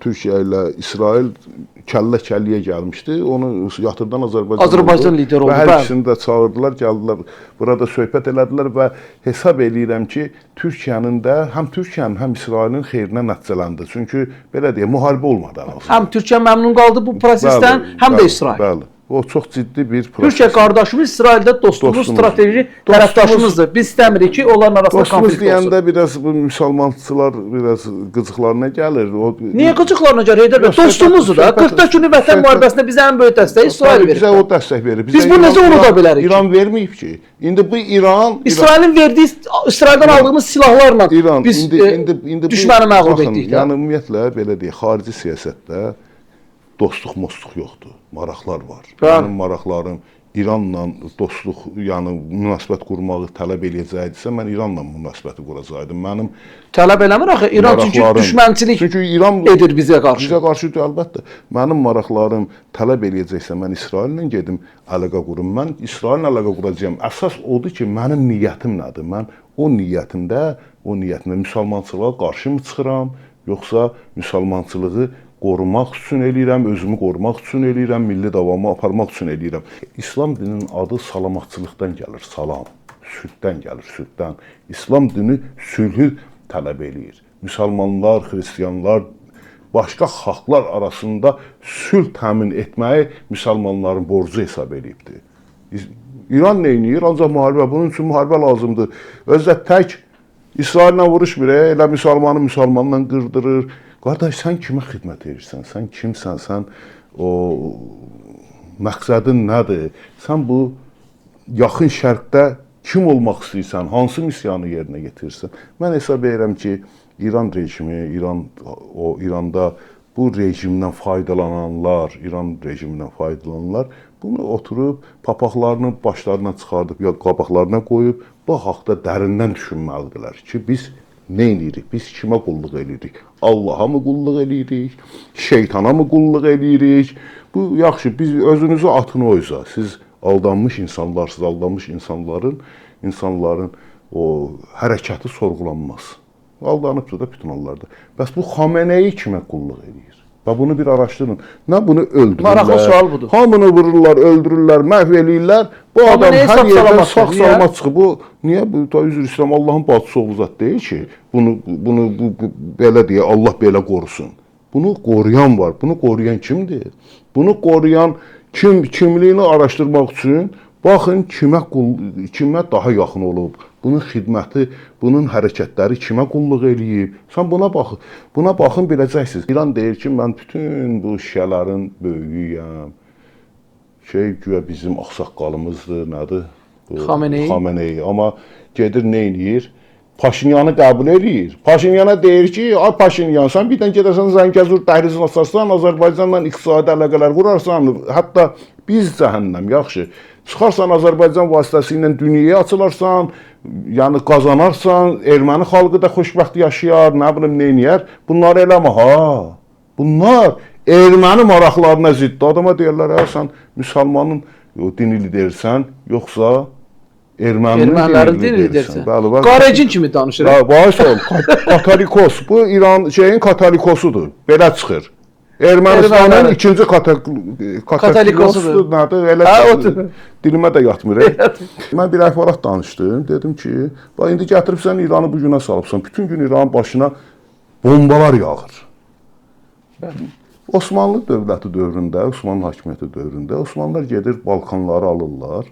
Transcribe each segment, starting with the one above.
Türkiyə ilə İsrail kəllə-kəlliyə gəlmişdi. Onu yatırdan Azərbaycan lideri oldu. Və hər ikisini də çağırdılar, gəldilər. Burada söhbət elədilər və hesab eləyirəm ki, Türkiyənin də həm Türkiyənin, həm İsrailin xeyrinə nəticələndi. Çünki belə deyə müharibə olmadı arasında. Həm Türkiyə məmnun qaldı bu prosesdən, həm də İsrail. Bəli. O çox ciddi bir proses. Türkiyə qardaşımız, İsraildə dostumuz, strateji tərəfdaşımızdır. Biz istəmirik ki, onların arasında konflikt olsun. Dostumuz deyəndə biraz bu müsəlmançılar biraz qıcıqlarına gəlir. Niyə qıcıqlarına gəlir? Heydər bəy, dostumuzdur da. 40 günlük vətən müharibəsində bizə ən böyük dəstəyi İsrail verir. Bizə o dəstək verir. Biz bunu necə unuda bilərik? İran verməyib ki. İndi bu İran... İsrailin verdiyi, İsraildən aldığımız silahlarla biz düşməni məğlub etdik. Yəni, ümumiyyətlə, belə deyək, xarici siyasətdə dostluq, mosluq yoxdur. Maraqlar var. Mənim maraqlarım İranla dostluq, yəni münasibət qurmağı tələb eləyəcəkdirsə, mən İranla münasibəti quracaqdım. Mənim tələb eləmir axı. İran çünki düşmənçilik edir bizə qarşı. Bizə qarşı əlbəttə. Mənim maraqlarım tələb eləyəcəksə, mən İsraillə gedim, əlaqə qurum. Mən İsraillə əlaqə quracağam. Əsas odur ki, mənim niyyətim nədir? Mən o niyyətimdə müsəlmançılığa qarşı mı çıxıram, yoxsa müsəlmançılığı qorumaq üçün eləyirəm, özümü qorumaq üçün eləyirəm, milli davamı aparmaq üçün eləyirəm. İslam dininin adı salamatçılıqdan gəlir, salam. Sülhdən gəlir, sülhdən. İslam dini sülhü tələb eləyir. Müsəlmanlar, xristiyanlar, başqa xalqlar arasında sülh təmin etməyi müsəlmanların borcu hesab eləyibdir. İran neyniyir? Ancaq müharibə. Bunun üçün müharibə lazımdır. Özdə tək İsraillə vuruşmur, elə müsəlmanı müsəlmanla qırdırır. Qardaş, sən kimə xidmət edirsən? Sən kimsən? Sən o məqsədin nədir? Sən bu yaxın şərqdə kim olmaq istəyirsən? Hansı missiyanı yerinə yetirirsən? Mən hesab edirəm ki, İran rejimi, İranda bu rejimdən faydalananlar, İran rejimindən faydalananlar bunu oturub papaqlarını başlarına çıxardıb ya qabaqlarına qoyub bu haqda dərindən düşünməlidirlər ki, biz nə edirik? Biz kimə qulluq edirik? Allaha mı qulluq edirik? Şeytana mı qulluq edirik? Bu yaxşı, biz özünüzü atın oysa. Siz aldanmış insanlarsınız, aldanmış insanların o hərəkəti sorğulanmaz. Aldanıbdır da bütün hallarda. Bəs bu Xameneyi kimə qulluq edir? Və bunu bir araşdırın. Nə bunu öldürürlər? Maraqlı sual budur. Hamını vururlar, öldürürlər, məhv eləyirlər. Bu adam hər yerdən sağ-salamat çıxıb. Bu niyə bu üzr istəyirəm, Allahın bacısı oğlu zat deyil ki, bunu belə deyə Allah belə qorusun. Bunu qoruyan var. Bunu qoruyan kimdir? Bunu qoruyan kimliyini araşdırmaq üçün baxın kimə daha yaxın olub. Bunun xidməti, bunun hərəkətləri kimə qulluq eləyib? Sən buna baxın biləcəksiniz. İran deyir ki, mən bütün bu şişələrin böyüyüyəm. Güya bizim ağsaqqalımızdır, nədir? Xameneyi. Amma gedir, nə eləyir? Paşinyanı qəbul eləyir. Paşinyana deyir ki, ay Paşinyan, sən birdən gedərsən Zəngəzur dəhlizini açarsan, Azərbaycanla iqtisadi əlaqələr qurarsan, hətta biz cəhənnəm, yaxşı. Çıxarsan Azərbaycan vasitəsilə dünyaya açılarsan, yəni qazanarsan, erməni xalqı da xoşbəxt yaşayar, nə bilim, neyniyər. Bunları eləmə, ha. Bunlar erməni maraqlarına ziddir. Adama deyirlər, sən müsəlmanın dini liderisən, yoxsa ermənilərin dini lidersən. Qarecin kimi danışır. Bax ol, katolikos. Bu İran katolikosudur. Belə çıxır. Ermənistanın ikinci katolikosudur. Nədir? Elə dilimə də yatmır. Mən bir əhvalat danışdım. Dedim ki, indi gətiribsən İranı bu günə salıbsan. Bütün gün İranın başına bombalar yağır. Osmanlı dövləti dövründə, Osmanlı hakimiyyəti dövründə Osmanlılar gedir, Balkanları alırlar.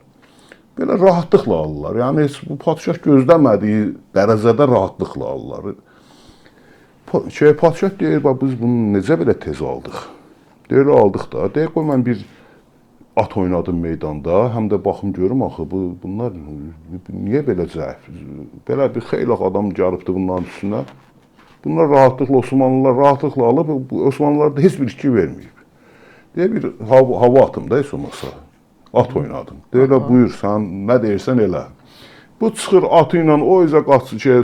Belə rahatlıqla alırlar. Yəni, heç bu padişah gözləmədiyi dərəcədə rahatlıqla alırlar. Padişah deyir, biz bunu necə belə tez aldıq? Deyir, aldıq da. Deyir, qoy mən bir at oynadım meydanda, həm də baxım görüm, axı, bunlar niyə belə zəif? Belə bir xeyli adam gəlibdir bunların üstünə. Bunlar rahatlıqla, Osmanlılar rahatlıqla alıb, Osmanlılar da heç bir iki verməyib. Deyir, bir hava atım da heç olmasa. At oynadım. Deyirlər, buyur, sən nə deyirsən elə. Bu çıxır atı ilə o izə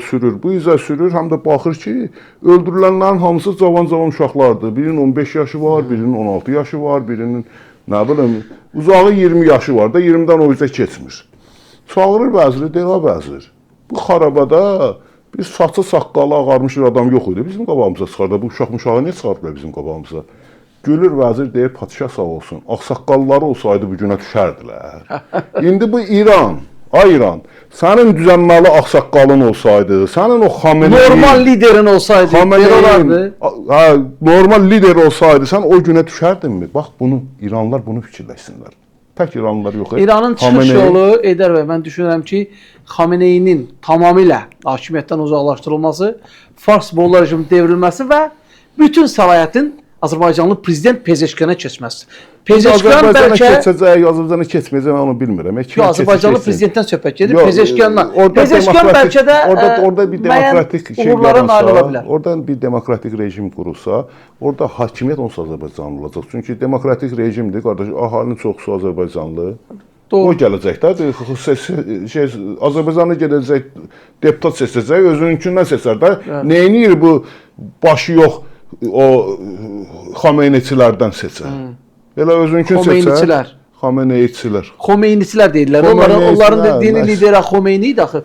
sürür, bu izə sürür, həm də baxır ki, öldürülənlərin hamısı cavan uşaqlardır. Birinin 15 yaşı var, birinin 16 yaşı var, birinin, nə bilim, uzağı 20 yaşı var da, 20-dən o izə keçmir. Çağırır vəziri, deyir, vəzir, bu xarabada Biz saçı saqqalı ağarmış bir adam yox idi. Bizim qabağımıza çıxardı. Bu uşaq muşağı niyə çıxardılar bizim qabağımıza? Gülür vəzir deyir, padişah sağ olsun. Ağsaqqalları olsaydı bu günə düşərdilər. İndi bu İran, ay İran, sənin düzənməli ağsaqqalın olsaydı, sənin o Xameneyi... Normal liderin olsaydı, olardı. Normal lider olsaydı, sən o günə düşərdinmi? Bax, İranlılar bunu fikirləşsinlər. Tək İranlılar yox. İranın çıxış yolu edər və mən düşünürəm ki, Xameneyinin tamamilə hakimiyyətdən uzaqlaşdırılması, Fars Molla rejiminin devrilməsi və bütün səlahiyyətin Azərbaycanlı prezident Pezeşkan'a keçməsi. Pezeşkan bəlkə keçəcək, Azərbaycana keçməyəcək, mən onu bilmirəm. Azərbaycanlı prezidentdən söhbət gedir, Pezeşkanla. Pezeşkan bəlkə də orada bir demokratik şey yaransa, orada bir demokratik rejim qurulsa, orada hakimiyyət onsuz Azərbaycanlı olacaq. Çünki demokratik rejimdir, qardaş, ahalinin çoxusu Azərbaycanlı. O gələcək də, Azərbaycanlı gedəcək, deputat seçəcək, özününkindən seçər də. Neyinir bu başı yox, o Xameneçilərdən seçər. Elə özünkün seçər. Xameneçilər. Xomeyniçilər deyirlər. Onların dini lideri Xomeyni idi axı.